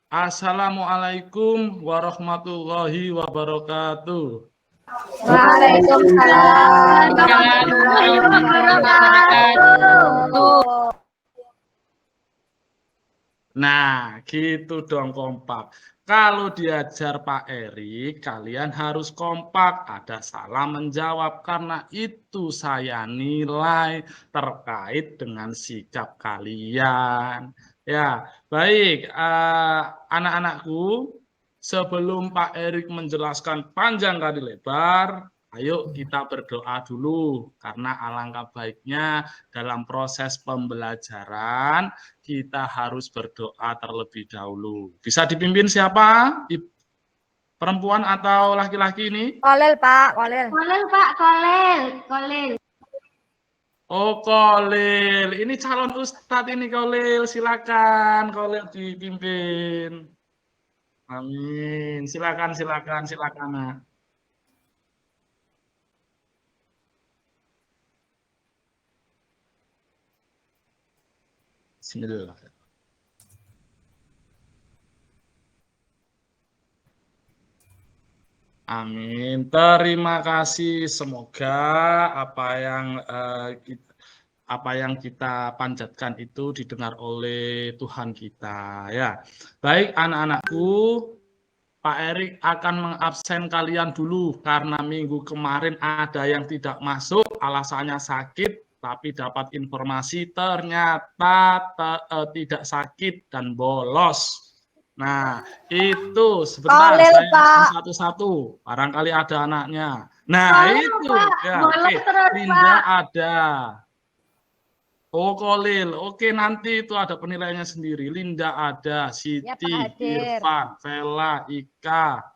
Assalamualaikum warahmatullahi wabarakatuh. Waalaikumsalam warahmatullahi wabarakatuh. Nah, gitu dong kompak. Kalau diajar Pak Erik, kalian harus kompak, ada salah menjawab karena itu saya nilai terkait dengan sikap kalian. Ya, baik, anak-anakku, sebelum Pak Erik menjelaskan panjang kali lebar, ayo kita berdoa dulu karena alangkah baiknya dalam proses pembelajaran kita harus berdoa terlebih dahulu. Bisa dipimpin siapa? Perempuan atau laki-laki ini? Kolel, Pak, kolel. Kolel, Pak, kolel. Oh, Kolil. Ini calon ustadz ini, Kolil. Silakan, Kolil dipimpin. Amin. Silakan. Nah. Bismillah. Amin. Terima kasih. Semoga apa yang kita panjatkan itu didengar oleh Tuhan kita. Ya, baik anak-anakku. Pak Erik akan mengabsen kalian dulu karena minggu kemarin ada yang tidak masuk, alasannya sakit, tapi dapat informasi ternyata tidak sakit dan bolos. Nah, itu sebentar Kolel, saya Pak. satu-satu, barangkali ada anaknya. Nah, Kolel, itu Pak. ya, Bolos oke. terus, Linda Pak. ada. Oh, Kolil. Oke, nanti itu ada penilaiannya sendiri. Linda ada, Ya, Pak Siti, Hadir. Irfan, Vela, Ika,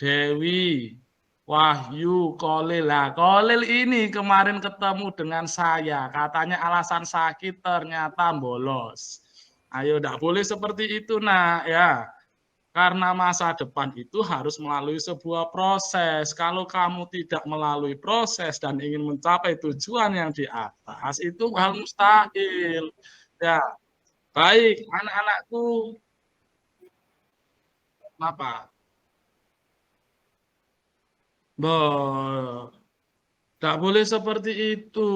Dewi, Wahyu, Kolil. Lah, Kolil ini kemarin ketemu dengan saya. Katanya alasan sakit ternyata bolos. Ayo, enggak boleh seperti itu, Nak, ya. Karena masa depan itu harus melalui sebuah proses. Kalau kamu tidak melalui proses dan ingin mencapai tujuan yang di atas, itu hal mustahil. Ya, baik, anak-anakku. Apa? Tidak boleh seperti itu,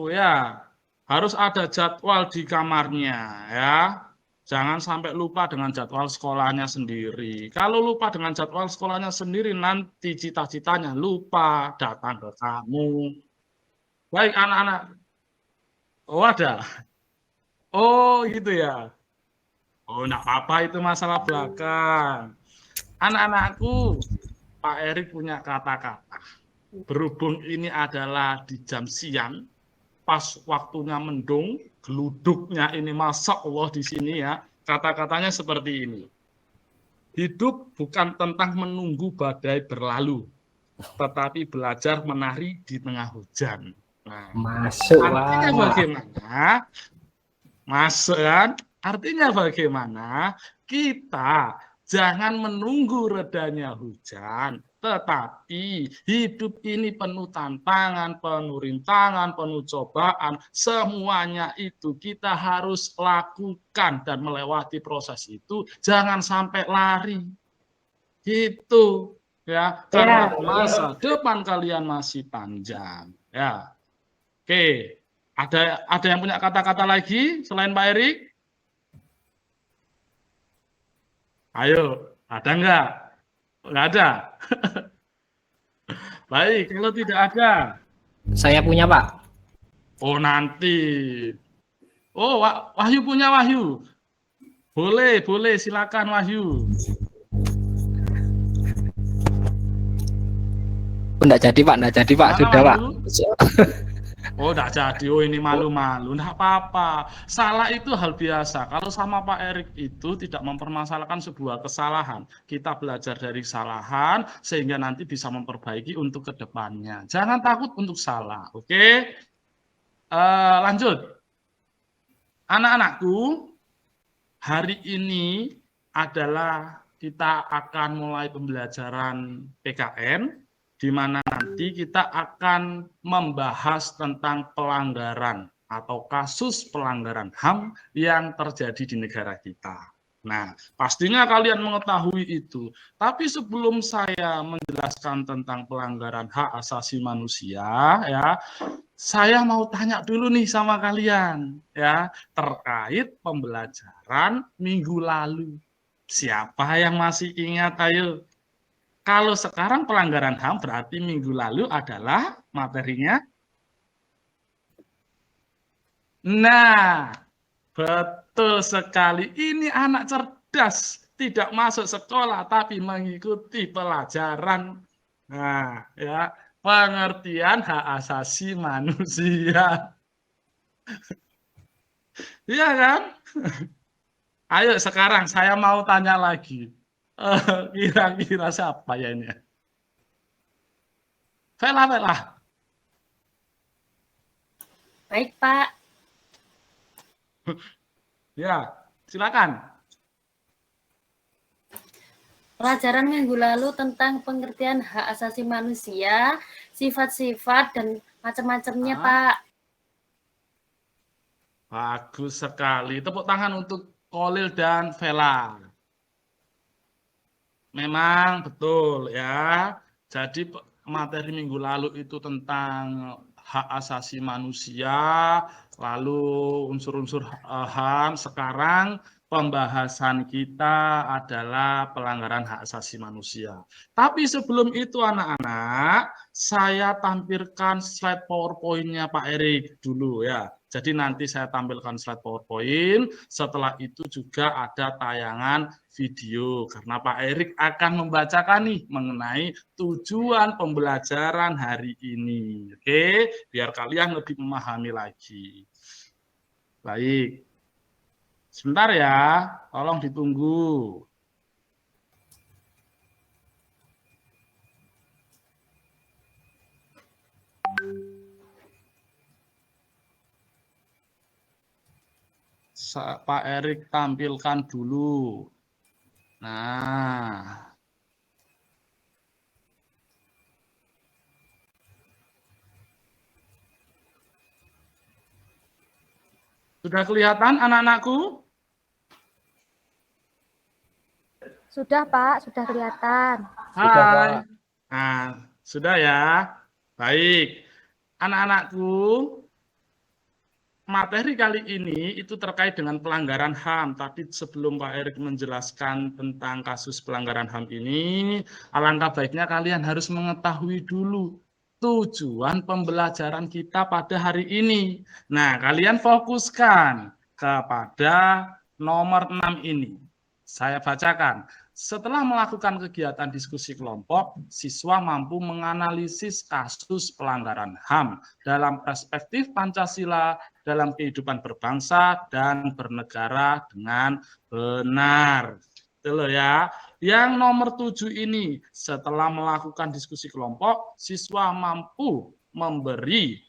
ya. Harus ada jadwal di kamarnya, ya. Jangan sampai lupa dengan jadwal sekolahnya sendiri. Kalau lupa dengan jadwal sekolahnya sendiri, nanti cita-citanya lupa datang ke kamu. Baik, anak-anak. Oh, ada. Oh, gitu ya. Oh, enggak apa-apa, itu masalah belakang. Anak-anakku, Pak Erik punya kata-kata. Berhubung ini adalah di jam siang, pas waktunya mendung, geluduknya ini Masya Allah di sini ya, kata-katanya seperti ini. Hidup bukan tentang menunggu badai berlalu, tetapi belajar menari di tengah hujan. Nah, artinya bagaimana? Masuk kan? Artinya bagaimana? Kita jangan menunggu redanya hujan, tetapi hidup ini penuh tantangan, penuh rintangan, penuh cobaan. Semuanya itu kita harus lakukan dan melewati proses itu. Jangan sampai lari. Gitu. Ya, karena masa depan kalian masih panjang. Ya. Oke. Ada yang punya kata-kata lagi selain Pak Erik? Ayo, ada enggak? Enggak ada. Baik, kalau tidak ada. Saya punya, Pak. Oh, nanti. Oh, Wahyu punya, Wahyu. Boleh, silakan Wahyu. Enggak jadi, Pak. Mana, Sudah, Pak. Oh, enggak jadi. Oh, ini malu-malu. Enggak apa-apa. Salah itu hal biasa. Kalau sama Pak Erik itu tidak mempermasalahkan sebuah kesalahan. Kita belajar dari kesalahan sehingga nanti bisa memperbaiki untuk kedepannya. Jangan takut untuk salah. Oke? Lanjut. Anak-anakku, hari ini adalah kita akan mulai pembelajaran PKN, di mana nanti kita akan membahas tentang pelanggaran atau kasus pelanggaran HAM yang terjadi di negara kita. Nah, pastinya kalian mengetahui itu. Tapi sebelum saya menjelaskan tentang pelanggaran hak asasi manusia, ya, saya mau tanya dulu nih sama kalian, ya, terkait pembelajaran minggu lalu. Siapa yang masih ingat? Ayo. Kalau sekarang pelanggaran HAM berarti minggu lalu adalah materinya. Nah, betul sekali. Ini anak cerdas, tidak masuk sekolah tapi mengikuti pelajaran. Nah, ya, pengertian hak asasi manusia. Iya kan? Ayo sekarang saya mau tanya lagi. Kira-kira siapa ya ini? Vela, Vela. Baik, Pak. Ya, silakan. Pelajaran minggu lalu tentang pengertian hak asasi manusia, sifat-sifat, dan macam-macamnya, Pak. Bagus sekali. Tepuk tangan untuk Kolil dan Vela. Memang betul ya. Jadi materi minggu lalu itu tentang hak asasi manusia, lalu unsur-unsur HAM. Sekarang pembahasan kita adalah pelanggaran hak asasi manusia. Tapi sebelum itu anak-anak, saya tampilkan slide PowerPoint-nya Pak Erik dulu ya. Jadi nanti saya tampilkan slide PowerPoint, setelah itu juga ada tayangan video karena Pak Erik akan membacakan nih mengenai tujuan pembelajaran hari ini. Oke, biar kalian lebih memahami lagi. Baik. Sebentar ya, tolong ditunggu. Pak Erik tampilkan dulu. Nah, sudah kelihatan anak-anakku? Sudah, Pak, sudah kelihatan. Hai. Nah, sudah ya. Baik. Anak-anakku, materi kali ini itu terkait dengan pelanggaran HAM. Tapi sebelum Pak Erik menjelaskan tentang kasus pelanggaran HAM ini, alangkah baiknya kalian harus mengetahui dulu tujuan pembelajaran kita pada hari ini. Nah, kalian fokuskan kepada nomor 6 ini. Saya bacakan. Setelah melakukan kegiatan diskusi kelompok, siswa mampu menganalisis kasus pelanggaran HAM dalam perspektif Pancasila dalam kehidupan berbangsa dan bernegara dengan benar. Itu loh ya. Yang nomor 7 ini, setelah melakukan diskusi kelompok, siswa mampu memberi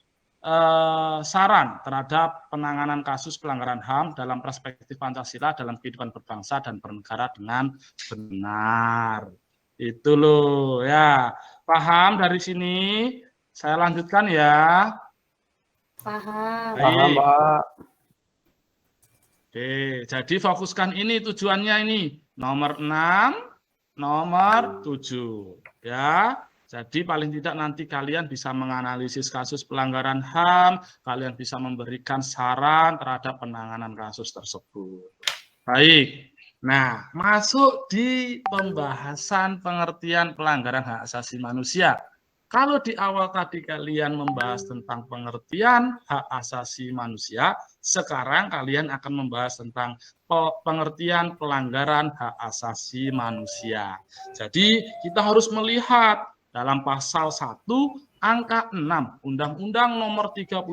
saran terhadap penanganan kasus pelanggaran HAM dalam perspektif Pancasila dalam kehidupan berbangsa dan bernegara dengan benar. Itu loh ya. Paham dari sini? Saya lanjutkan ya. Paham. Paham, Pak. Oke, jadi fokuskan ini tujuannya ini. Nomor 6, nomor 7. Ya. Jadi paling tidak nanti kalian bisa menganalisis kasus pelanggaran HAM, kalian bisa memberikan saran terhadap penanganan kasus tersebut. Baik. Nah, masuk di pembahasan pengertian pelanggaran hak asasi manusia. Kalau di awal tadi kalian membahas tentang pengertian hak asasi manusia, sekarang kalian akan membahas tentang pengertian pelanggaran hak asasi manusia. Jadi kita harus melihat dalam pasal 1 angka 6 Undang-Undang Nomor 39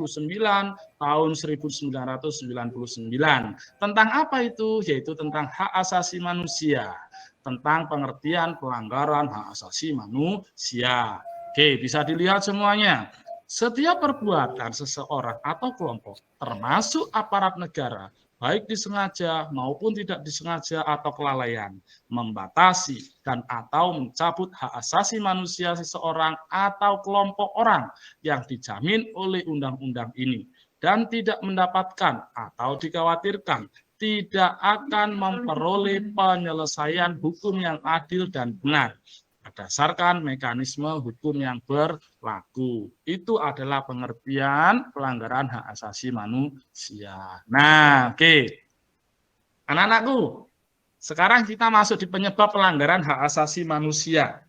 tahun 1999. Tentang apa itu? Yaitu tentang hak asasi manusia, tentang pengertian pelanggaran hak asasi manusia. Oke, bisa dilihat semuanya. Setiap perbuatan seseorang atau kelompok, termasuk aparat negara, baik disengaja maupun tidak disengaja atau kelalaian, membatasi dan atau mencabut hak asasi manusia seseorang atau kelompok orang yang dijamin oleh undang-undang ini dan tidak mendapatkan atau dikhawatirkan tidak akan memperoleh penyelesaian hukum yang adil dan benar berdasarkan mekanisme hukum yang berlaku. Itu adalah pengertian pelanggaran hak asasi manusia. Nah, oke. Anak-anakku, sekarang kita masuk di penyebab pelanggaran hak asasi manusia.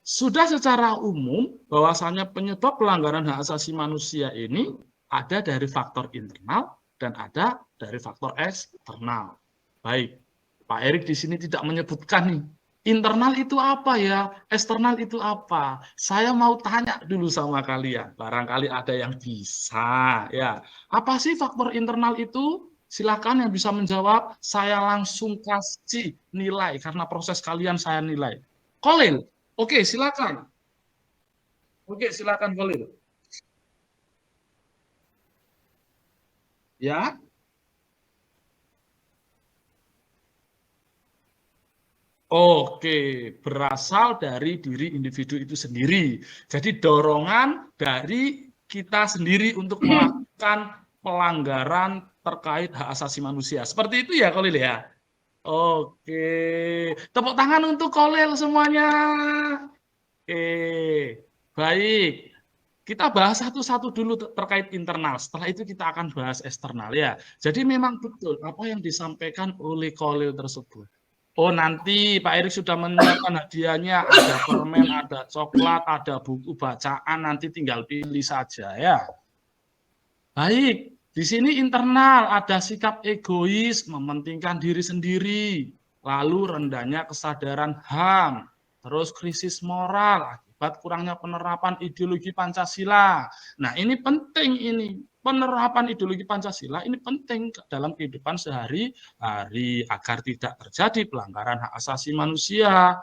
Sudah secara umum bahwasanya penyebab pelanggaran hak asasi manusia ini ada dari faktor internal dan ada dari faktor eksternal. Baik, Pak Erik di sini tidak menyebutkan nih, internal itu apa ya, eksternal itu apa. Saya mau tanya dulu sama kalian, barangkali ada yang bisa. Ya, apa sih faktor internal itu? Silakan yang bisa menjawab, saya langsung kasih nilai karena proses kalian saya nilai. Kolil. Oke, silakan. Oke, silakan Khalil. Ya. Oke, berasal dari diri individu itu sendiri. Jadi dorongan dari kita sendiri untuk melakukan pelanggaran terkait hak asasi manusia. Seperti itu ya, Khalil ya? Oke, tepuk tangan untuk Kolil semuanya. Oke, baik. Kita bahas satu-satu dulu terkait internal. Setelah itu kita akan bahas eksternal ya. Jadi memang betul apa yang disampaikan oleh Kolil tersebut. Oh, nanti Pak Erik sudah menyiapkan hadiahnya. Ada permen, ada coklat, ada buku bacaan. Nanti tinggal pilih saja ya. Baik. Di sini internal ada sikap egois, mementingkan diri sendiri, lalu rendahnya kesadaran HAM, terus krisis moral akibat kurangnya penerapan ideologi Pancasila. Nah, ini penting ini. Penerapan ideologi Pancasila ini penting dalam kehidupan sehari-hari agar tidak terjadi pelanggaran hak asasi manusia.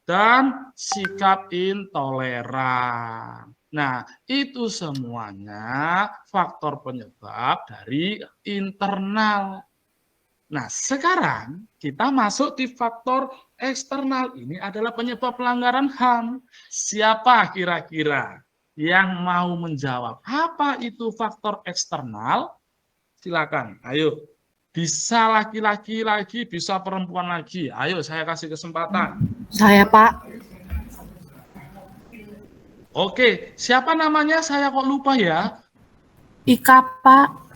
Dan sikap intoleran. Nah, itu semuanya faktor penyebab dari internal. Nah, sekarang kita masuk di faktor eksternal. Ini adalah penyebab pelanggaran HAM. Siapa kira-kira yang mau menjawab? Apa itu faktor eksternal? Silakan, ayo. Bisa laki-laki lagi, bisa perempuan lagi. Ayo, saya kasih kesempatan. Saya, Pak. Oke, siapa namanya? Saya kok lupa ya. Ika, Pak.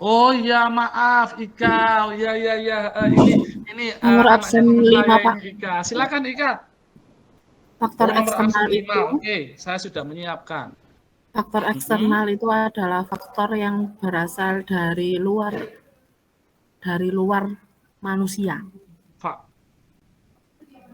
Oh ya, maaf Ika. Oh, ya. Ini Nomor absen 5, Pak. Ika. Silakan Ika. Faktor eksternal itu. Oke, saya sudah menyiapkan. Faktor eksternal itu adalah faktor yang berasal dari luar manusia.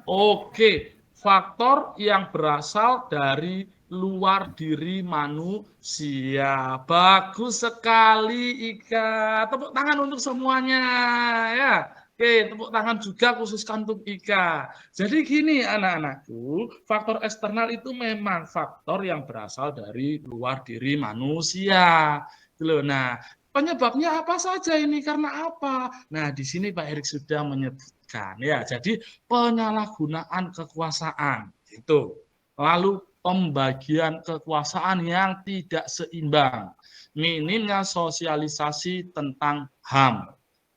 Oke. Faktor yang berasal dari luar diri manusia. Bagus sekali Ika. Tepuk tangan untuk semuanya ya. Oke, tepuk tangan juga khususkan untuk Ika. Jadi gini anak-anakku, faktor eksternal itu memang faktor yang berasal dari luar diri manusia. Nah, penyebabnya apa saja ini? Karena apa? Nah, di sini Pak Erik sudah menyebutkan ya. Jadi penyalahgunaan kekuasaan itu. Lalu pembagian kekuasaan yang tidak seimbang. Minimnya sosialisasi tentang HAM.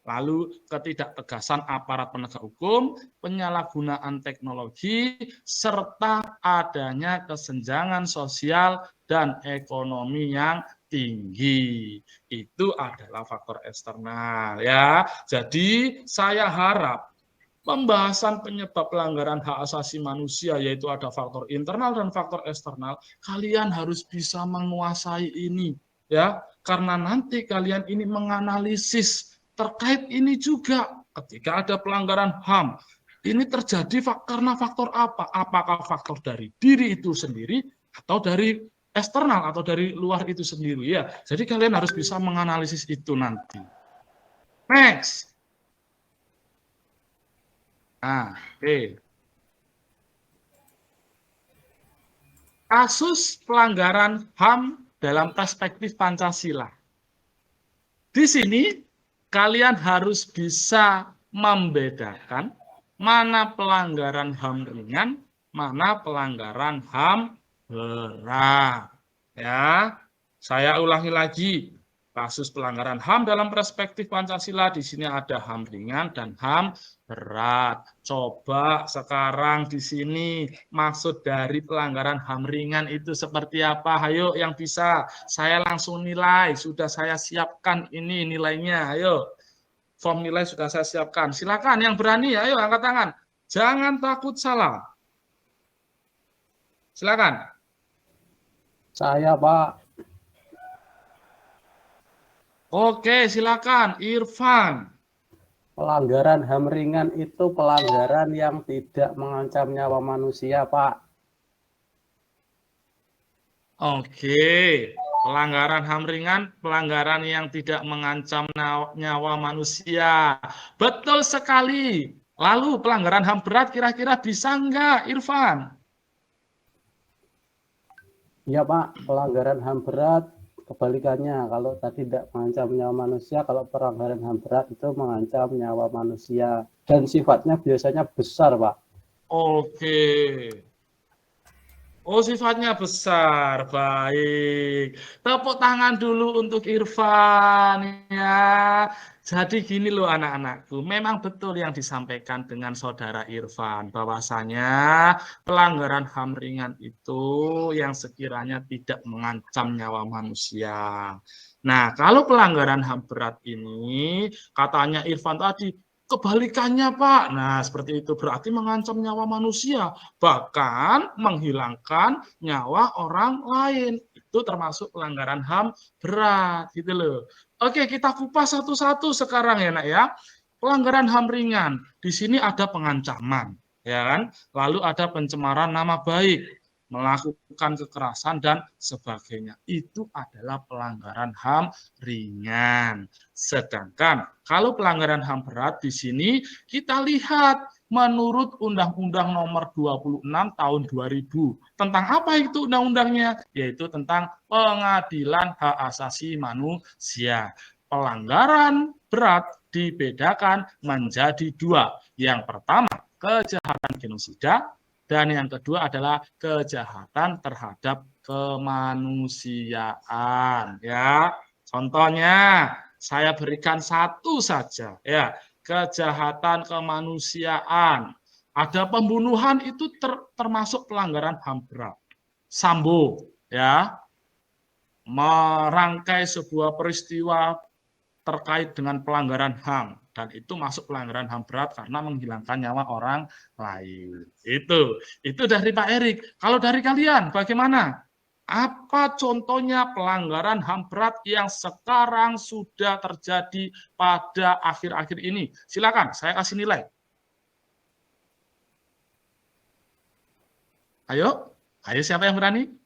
Lalu ketidaktegasan aparat penegak hukum, penyalahgunaan teknologi, serta adanya kesenjangan sosial dan ekonomi yang tinggi. Itu adalah faktor eksternal ya. Jadi saya harap pembahasan penyebab pelanggaran hak asasi manusia yaitu ada faktor internal dan faktor eksternal, kalian harus bisa menguasai ini ya. Karena nanti kalian ini menganalisis terkait ini juga ketika ada pelanggaran HAM. Ini terjadi karena faktor apa? Apakah faktor dari diri itu sendiri atau dari eksternal atau dari luar itu sendiri ya. Jadi kalian harus bisa menganalisis itu nanti. Next. Oke. Kasus pelanggaran HAM dalam perspektif Pancasila. Di sini kalian harus bisa membedakan mana pelanggaran HAM ringan, mana pelanggaran HAM berat. Ya, saya ulangi lagi. kasus pelanggaran HAM dalam perspektif Pancasila. Di sini ada HAM ringan dan HAM berat. Coba sekarang di sini maksud dari pelanggaran HAM ringan itu seperti apa? Ayo yang bisa, saya langsung nilai. Sudah saya siapkan ini nilainya. Ayo, form nilai sudah saya siapkan. Silakan yang berani, ayo angkat tangan. Jangan takut salah. Silakan. Saya, Pak. Oke, silakan Irfan. Pelanggaran HAM ringan itu pelanggaran yang tidak mengancam nyawa manusia, Pak. Oke, pelanggaran HAM ringan, pelanggaran yang tidak mengancam nyawa manusia. Betul sekali. Lalu pelanggaran HAM berat kira-kira bisa enggak, Irfan? Iya, Pak. Pelanggaran HAM berat kebalikannya. Kalau tadi tidak mengancam nyawa manusia, kalau pelanggaran HAM berat itu mengancam nyawa manusia. Dan sifatnya biasanya besar, Pak. Oke. Oh, sifatnya besar. Baik. Tepuk tangan dulu untuk Irfan ya. Jadi gini loh anak-anakku, memang betul yang disampaikan dengan saudara Irfan bahwasanya pelanggaran HAM ringan itu yang sekiranya tidak mengancam nyawa manusia. Nah, kalau pelanggaran HAM berat ini katanya Irfan tadi kebalikannya, Pak. Nah, seperti itu berarti mengancam nyawa manusia, bahkan menghilangkan nyawa orang lain. Itu termasuk pelanggaran HAM berat, gitu loh. Oke, kita kupas satu-satu sekarang ya, Nak ya. Pelanggaran HAM ringan, di sini ada pengancaman, ya kan? Lalu ada pencemaran nama baik, melakukan kekerasan dan sebagainya. Itu adalah pelanggaran HAM ringan. Sedangkan kalau pelanggaran HAM berat di sini kita lihat menurut Undang-Undang Nomor 26 Tahun 2000. Tentang apa itu undang-undangnya? Yaitu tentang pengadilan hak asasi manusia. Pelanggaran berat dibedakan menjadi dua. Yang pertama, kejahatan genosida, dan yang kedua adalah kejahatan terhadap kemanusiaan. Ya, contohnya saya berikan satu saja. Ya, kejahatan kemanusiaan. Ada pembunuhan itu termasuk pelanggaran HAM berat. Sambo, ya, merangkai sebuah peristiwa terkait dengan pelanggaran HAM, dan itu masuk pelanggaran HAM berat karena menghilangkan nyawa orang lain. Itu dari Pak Erik. Kalau dari kalian bagaimana? Apa contohnya pelanggaran HAM berat yang sekarang sudah terjadi pada akhir-akhir ini? Silakan, saya kasih nilai. Ayo siapa yang berani?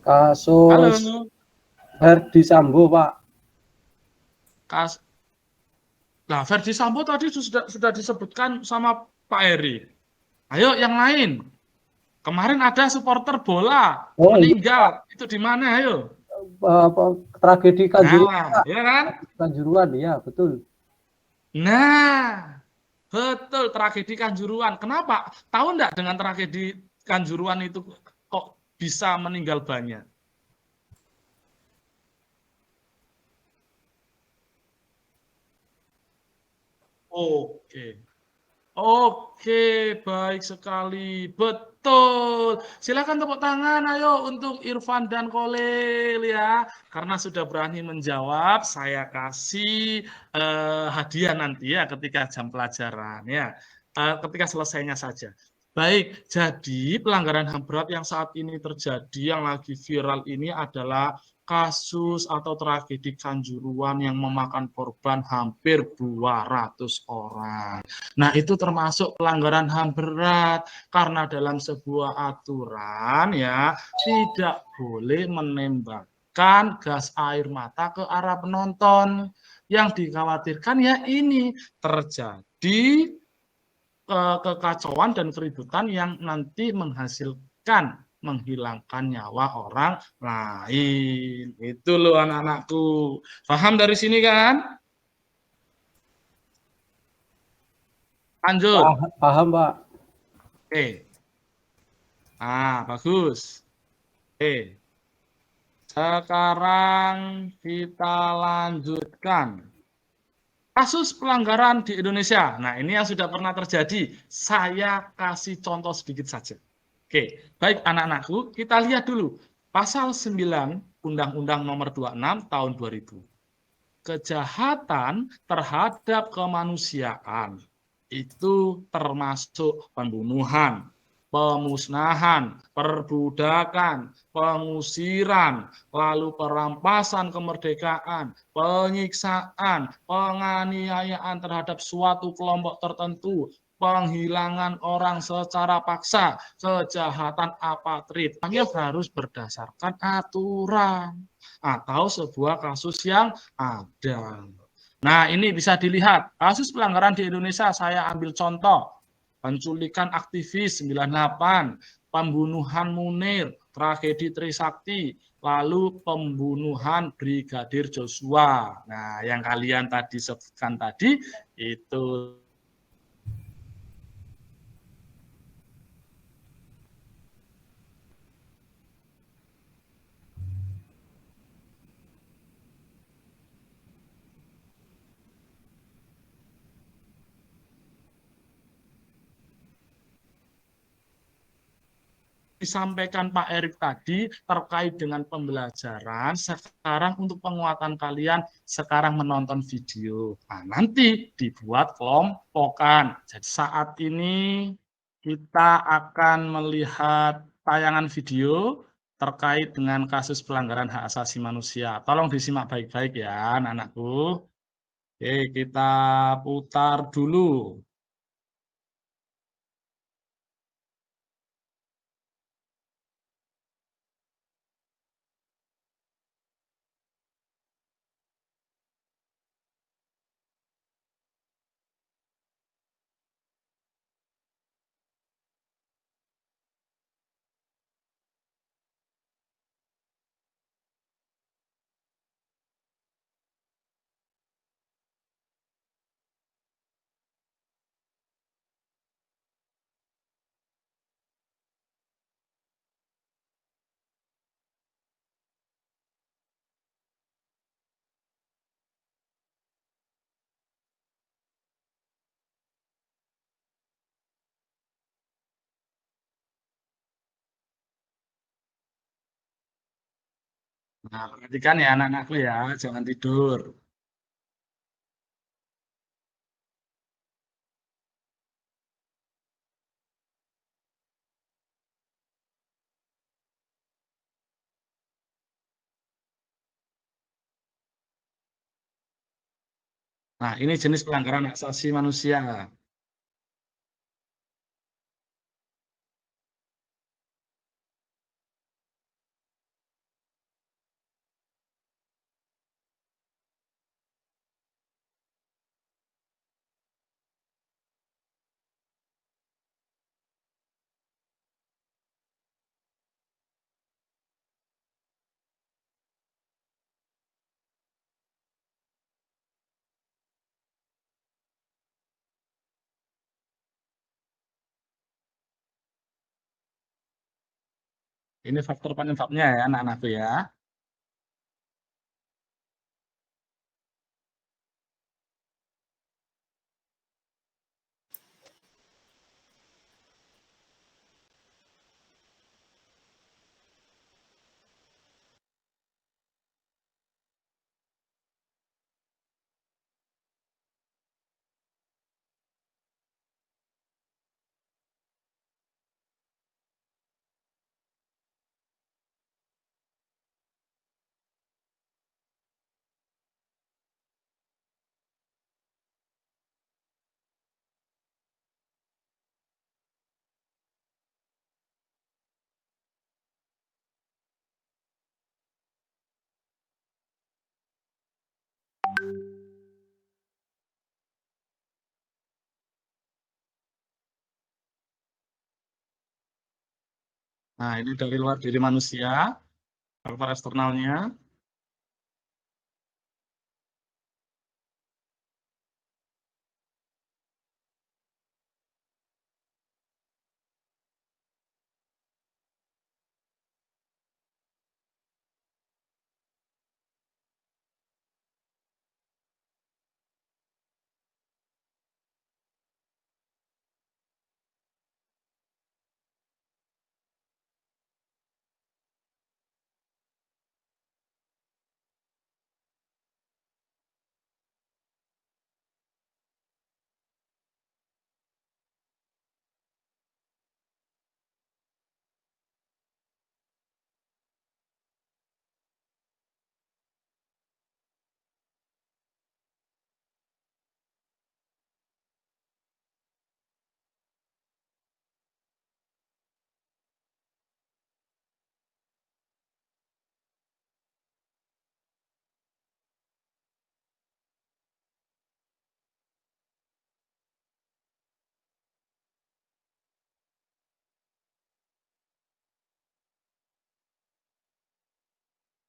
Kasus Halo. Verdi Sambo, Pak. Nah, Verdi Sambo tadi sudah disebutkan sama Pak Eri. Ayo yang lain. Kemarin ada supporter bola meninggal. Iya. Itu di mana? Ayo. Tragedi Kanjuruhan. Nah, ya kan? Kanjuruhan, ya betul. Nah, betul tragedi Kanjuruhan. Kenapa? Tahu enggak dengan tragedi Kanjuruhan itu kok bisa meninggal banyak? Oke, baik sekali. Betul. Silakan tepuk tangan ayo untuk Irfan dan Kolil ya. Karena sudah berani menjawab, saya kasih hadiah nanti ya ketika jam pelajaran ya. Ketika selesainya saja. Baik, jadi pelanggaran HAM berat yang saat ini terjadi, yang lagi viral ini adalah kasus atau tragedi Kanjuruhan yang memakan korban hampir 200 orang. Nah, itu termasuk pelanggaran HAM berat karena dalam sebuah aturan ya tidak boleh menembakkan gas air mata ke arah penonton. Yang dikhawatirkan ya ini terjadi kekacauan dan keributan yang nanti menghasilkan menghilangkan nyawa orang lain. Itu loh anak-anakku. Paham dari sini kan? Lanjut. Paham, Pak. Oke. Ah, bagus. Oke. Sekarang kita lanjutkan. Kasus pelanggaran di Indonesia. Nah, ini yang sudah pernah terjadi. Saya kasih contoh sedikit saja. Oke, baik anak-anakku, kita lihat dulu. Pasal 9 Undang-Undang Nomor 26 Tahun 2000. Kejahatan terhadap kemanusiaan itu termasuk pembunuhan, pemusnahan, perbudakan, pengusiran, lalu perampasan kemerdekaan, penyiksaan, penganiayaan terhadap suatu kelompok tertentu, penghilangan orang secara paksa, kejahatan apatrid. Hanya harus berdasarkan aturan atau sebuah kasus yang ada. Nah, ini bisa dilihat. Kasus pelanggaran di Indonesia, saya ambil contoh. Penculikan aktivis 98, pembunuhan Munir, tragedi Trisakti, lalu pembunuhan Brigadir Joshua. Nah, yang kalian tadi sebutkan tadi, itu disampaikan Pak Erik tadi terkait dengan pembelajaran, sekarang untuk penguatan kalian, sekarang menonton video. Nah, nanti dibuat kelompokan. Jadi saat ini kita akan melihat tayangan video terkait dengan kasus pelanggaran hak asasi manusia. Tolong disimak baik-baik ya, anak-anakku. Oke, kita putar dulu. Nah, perhatikan ya anak-anakku ya, jangan tidur. Nah, ini jenis pelanggaran hak asasi manusia. Ini faktor penyebabnya ya anak-anakku ya. Nah, ini dari luar diri manusia, faktor eksternalnya.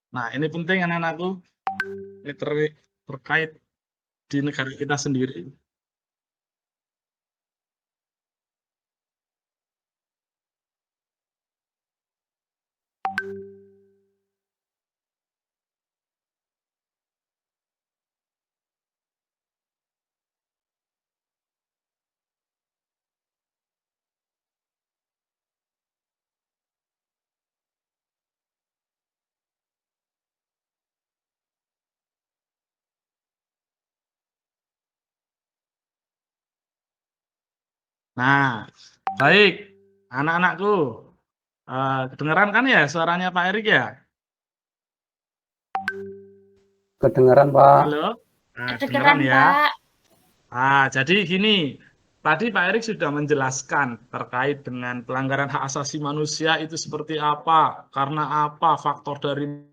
Nah, ini penting anak-anakku. Ini terkait di negara kita sendiri. Nah, baik, anak-anakku, kedengeran kan ya suaranya Pak Erik ya? Kedengaran, Pak. Halo? Nah, Kedengeran, kedengeran ya? Pak. Jadi gini, tadi Pak Erik sudah menjelaskan terkait dengan pelanggaran hak asasi manusia itu seperti apa, karena apa, faktor dari.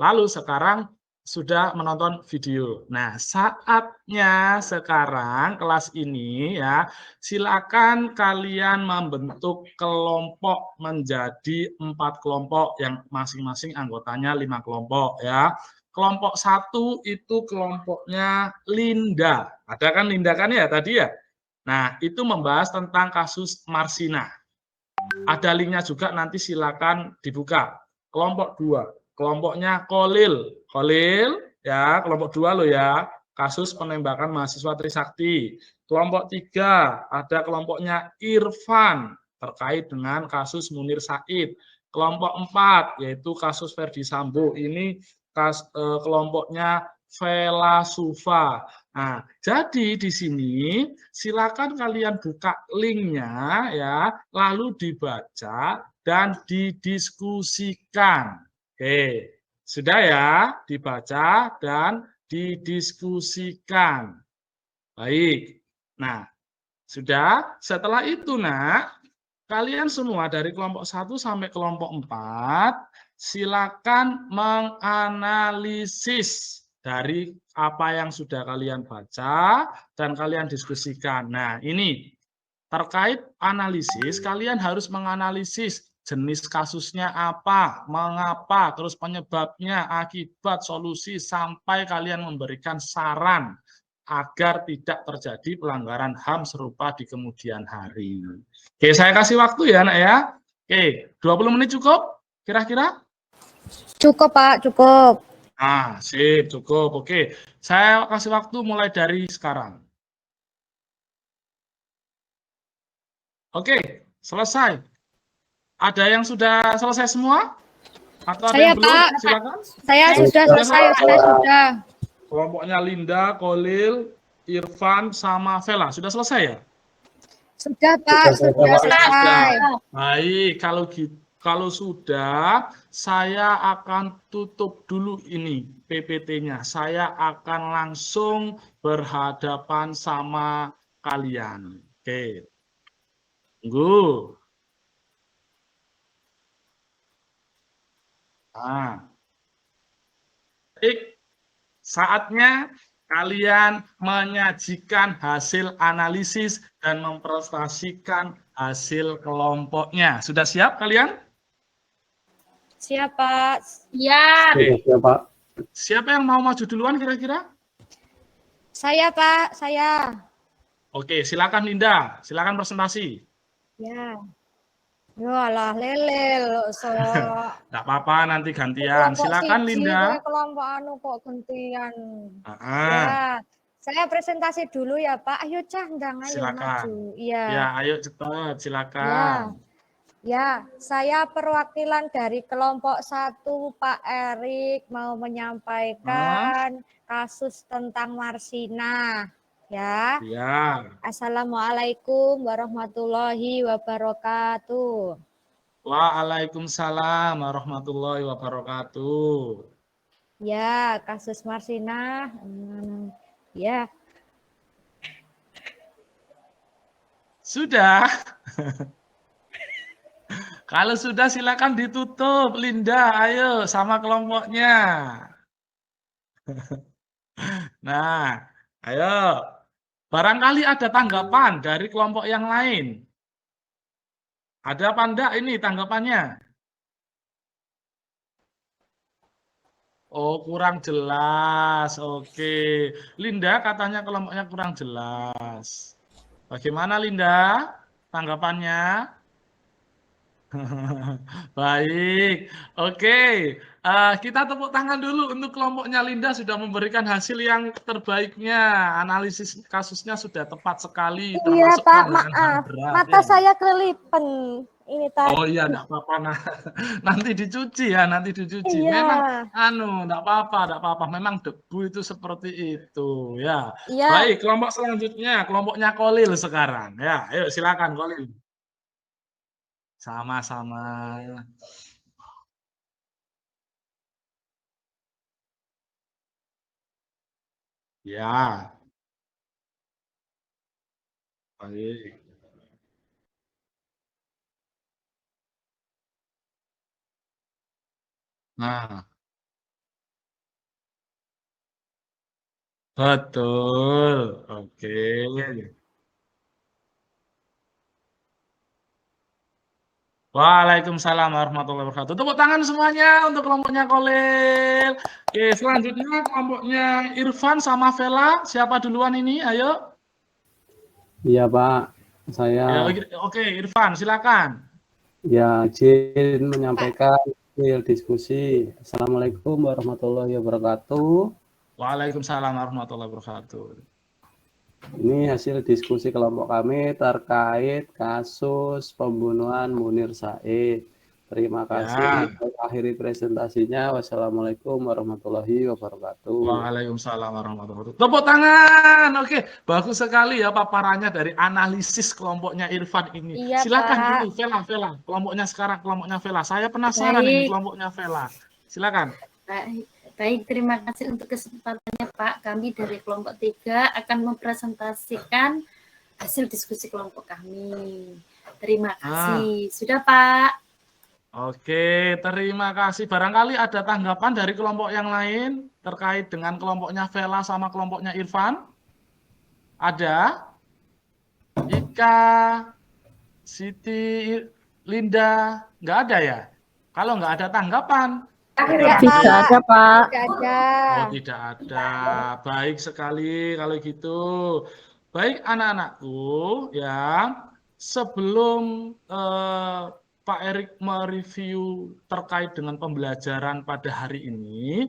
Lalu sekarang sudah menonton video. Nah, saatnya sekarang kelas ini ya, silakan kalian membentuk kelompok menjadi 4 kelompok yang masing-masing anggotanya 5 kelompok ya. Kelompok 1 itu kelompoknya Linda. Ada kan Linda kan ya tadi ya? Nah, itu membahas tentang kasus Marsina. Ada linknya juga, nanti silakan dibuka. Kelompok 2. Kelompoknya Kolil ya, kelompok 2 loh ya, kasus penembakan mahasiswa Trisakti. Kelompok 3 ada kelompoknya Irfan terkait dengan kasus Munir Said. Kelompok 4 yaitu kasus Ferdi Sambo, ini kelompoknya Vela Sufa. Nah, jadi di sini silakan kalian buka linknya ya, lalu dibaca dan didiskusikan. Oke, sudah ya, dibaca dan didiskusikan. Baik, nah sudah. Setelah itu nak, kalian semua dari kelompok 1 sampai kelompok 4, silakan menganalisis dari apa yang sudah kalian baca dan kalian diskusikan. Nah ini, terkait analisis, kalian harus menganalisis jenis kasusnya apa, mengapa, terus penyebabnya, akibat, solusi, sampai kalian memberikan saran agar tidak terjadi pelanggaran HAM serupa di kemudian hari. Oke, saya kasih waktu ya, Nak ya. Oke, 20 menit cukup kira-kira? Cukup, Pak, cukup. Nah, sip, cukup. Oke, saya kasih waktu mulai dari sekarang. Oke, selesai. Ada yang sudah selesai semua? Atau ada Saya, yang belum? Pak. Silakan. Saya sudah selesai, saya sudah. Kelompoknya Linda, Kolil, Irfan, sama Vela. Sudah selesai ya? Sudah, Pak, sudah selesai. Baik, kalau sudah, saya akan tutup dulu ini PPT-nya. Saya akan langsung berhadapan sama kalian. Oke. Tunggu. Nah. Baik. Saatnya kalian menyajikan hasil analisis dan mempresentasikan hasil kelompoknya. Sudah siap kalian? Siap, Pak. Ya. Ya, Pak. Siapa yang mau maju duluan kira-kira? Saya, Pak, saya. Oke, silakan Linda. Silakan presentasi. Ya. Yalah, lele. So. Nggak apa-apa, nanti gantian. Silakan Linda. Kelompok anu kok gantian. Ya, Saya presentasi dulu ya, Pak. Ayo, Candang, ayo silakan. maju. Iya. Ya, ayo cepat, silakan. Ya, saya perwakilan dari kelompok 1, Pak Erik, mau menyampaikan kasus tentang Marsina. Ya. Ya. Assalamualaikum warahmatullahi wabarakatuh. Waalaikumsalam warahmatullahi wabarakatuh. Ya, kasus Marsina. Ya. Sudah. Kalau sudah silakan ditutup, Linda. Ayo sama kelompoknya. Nah, ayo. Barangkali ada tanggapan dari kelompok yang lain. Ada apa enggak ini tanggapannya? Oh, kurang jelas. Oke. Linda katanya kelompoknya kurang jelas. Bagaimana Linda? Tanggapannya? Baik. Oke. Kita tepuk tangan dulu untuk kelompoknya Linda sudah memberikan hasil yang terbaiknya. Analisis kasusnya sudah tepat sekali, Iya termasuk Pak, pelanggaran HAM maaf. berat. Mata Ya. saya kelilipan. Ini tadi. Oh iya, enggak apa-apa. Nah, nanti dicuci ya, nanti dicuci. Iya. Memang enggak apa-apa. Memang debu itu seperti itu ya. Iya. Baik, kelompok selanjutnya, kelompoknya Kolil sekarang. Ya, ayo silakan Kolil. Sama-sama. Ya, baik. Nah, betul. Oke. Waalaikumsalam warahmatullahi wabarakatuh. Tepuk tangan semuanya untuk kelompoknya Kolil. Oke, selanjutnya kelompoknya Irfan sama Vela. Siapa duluan ini? Ayo. Iya Pak, Ya, saya oke, Irfan, silakan. ya izin menyampaikan hasil diskusi. Assalamualaikum warahmatullahi wabarakatuh. Waalaikumsalam warahmatullahi wabarakatuh. Ini hasil diskusi kelompok kami terkait kasus pembunuhan Munir Said. Terima kasih. Ya. Saya akhiri presentasinya. Wassalamualaikum warahmatullahi wabarakatuh. Waalaikumsalam warahmatullahi wabarakatuh. Tepuk tangan. Oke, bagus sekali ya paparannya dari analisis kelompoknya Irfan ini. Iya, Silakan Pak. dulu Vela. Kelompoknya sekarang kelompoknya Vela. Saya penasaran ini Baik. kelompoknya Vela. Silakan. Baik, terima kasih untuk kesempatannya Pak. Kami dari kelompok 3 akan mempresentasikan hasil diskusi kelompok kami. Terima kasih. Sudah Pak. Oke, terima kasih. Barangkali ada tanggapan dari kelompok yang lain terkait dengan kelompoknya Vela sama kelompoknya Irfan? Ada? Ika, Siti, Linda, nggak ada ya? Kalau nggak ada tanggapan, Iya, Tidak Pak. ada, Pak. Tidak ada. oh tidak ada. Baik sekali kalau gitu. Baik anak-anakku ya, sebelum Pak Erik mereview terkait dengan pembelajaran pada hari ini,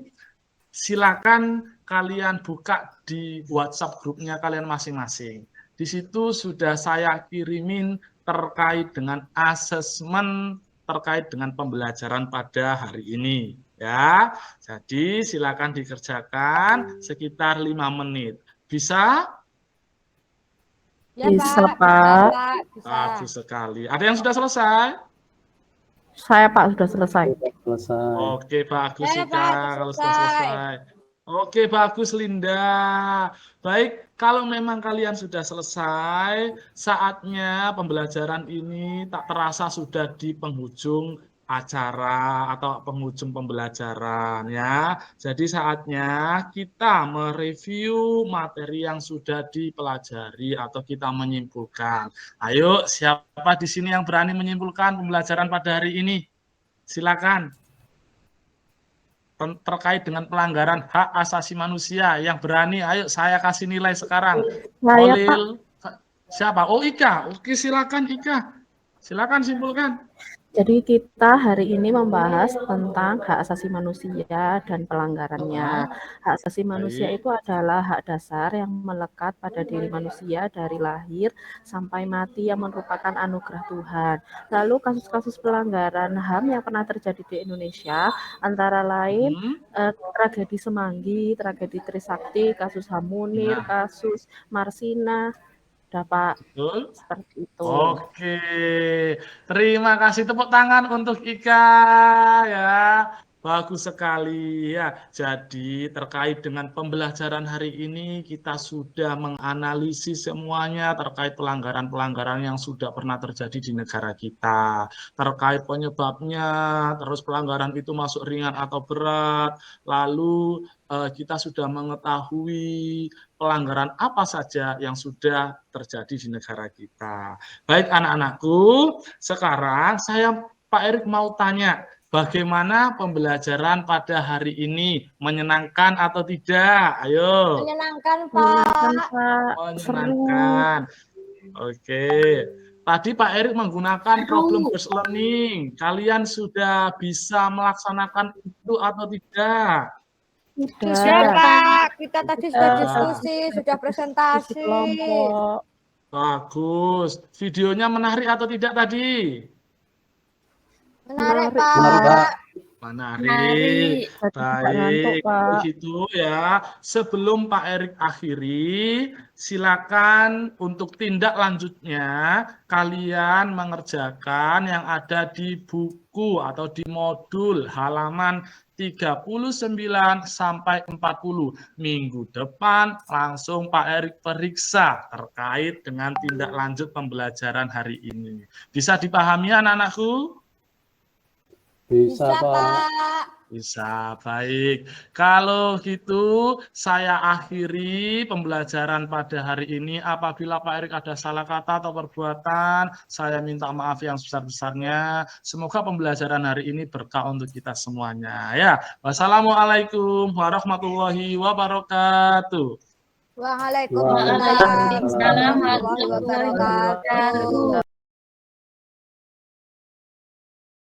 silakan kalian buka di WhatsApp grupnya kalian masing-masing. Di situ sudah saya kirimin terkait dengan asesmen terkait dengan pembelajaran pada hari ini ya. Jadi silakan dikerjakan sekitar 5 menit. Bisa? Ya, Bisa, Pak. Pak. Bisa. Bagus sekali. Ada yang sudah selesai? Saya Pak sudah selesai. Selesai. Oke, bagus Ya, Ika Pak, kalau sudah selesai. Oke, bagus Linda. Baik, kalau memang kalian sudah selesai, saatnya pembelajaran ini tak terasa sudah di penghujung acara atau penghujung pembelajaran ya. Jadi saatnya kita mereview materi yang sudah dipelajari atau kita menyimpulkan. Ayo, siapa di sini yang berani menyimpulkan pembelajaran pada hari ini? Silakan. Terkait dengan pelanggaran hak asasi manusia yang berani, ayo saya kasih nilai sekarang. Saya, Pak. Kolil, siapa? Oh Ika, oke silakan Ika, silakan simpulkan. Jadi kita hari ini membahas tentang hak asasi manusia dan pelanggarannya. Hak asasi manusia itu adalah hak dasar yang melekat pada diri manusia dari lahir sampai mati yang merupakan anugerah Tuhan. Lalu kasus-kasus pelanggaran HAM yang pernah terjadi di Indonesia antara lain tragedi Semanggi, tragedi Trisakti, kasus HAM Munir, kasus Marsina, dapat seperti itu. Oke, terima kasih, tepuk tangan untuk Ika ya. Bagus sekali ya. Jadi terkait dengan pembelajaran hari ini kita sudah menganalisis semuanya terkait pelanggaran-pelanggaran yang sudah pernah terjadi di negara kita. Terkait penyebabnya, terus pelanggaran itu masuk ringan atau berat. Lalu kita sudah mengetahui pelanggaran apa saja yang sudah terjadi di negara kita. Baik anak-anakku, sekarang saya Pak Erik mau tanya, bagaimana pembelajaran pada hari ini? Menyenangkan atau tidak? Ayo. Menyenangkan, Menyenangkan, Pak. Pak. Seru. Menyenangkan. Oke. Tadi Pak Erik menggunakan problem based learning. Kalian sudah bisa melaksanakan itu atau tidak? Sudah, Sudah. Pak. Kita tadi sudah Sudah. diskusi, sudah Diskusi presentasi. kelompok. Bagus. Videonya menarik atau tidak tadi? Menarik, Menarik, Pak. Menarik, Pak. Menarik. Jadi tidak ngantuk, Baik, Pak. begitu ya. Sebelum Pak Erik akhiri, silakan untuk tindak lanjutnya kalian mengerjakan yang ada di buku atau di modul halaman 39 sampai 40. Minggu depan langsung Pak Erik periksa terkait dengan tindak lanjut pembelajaran hari ini. Bisa dipahami anak-anakku? Bisa, Bisa, Pak. Pak. Bisa, baik. Kalau gitu, saya akhiri pembelajaran pada hari ini. Apabila Pak Erik ada salah kata atau perbuatan, saya minta maaf yang sebesar-besarnya. Semoga pembelajaran hari ini berkah untuk kita semuanya. Ya, wassalamualaikum warahmatullahi wabarakatuh. Waalaikumsalam Waalaikumsalam warahmatullahi wabarakatuh.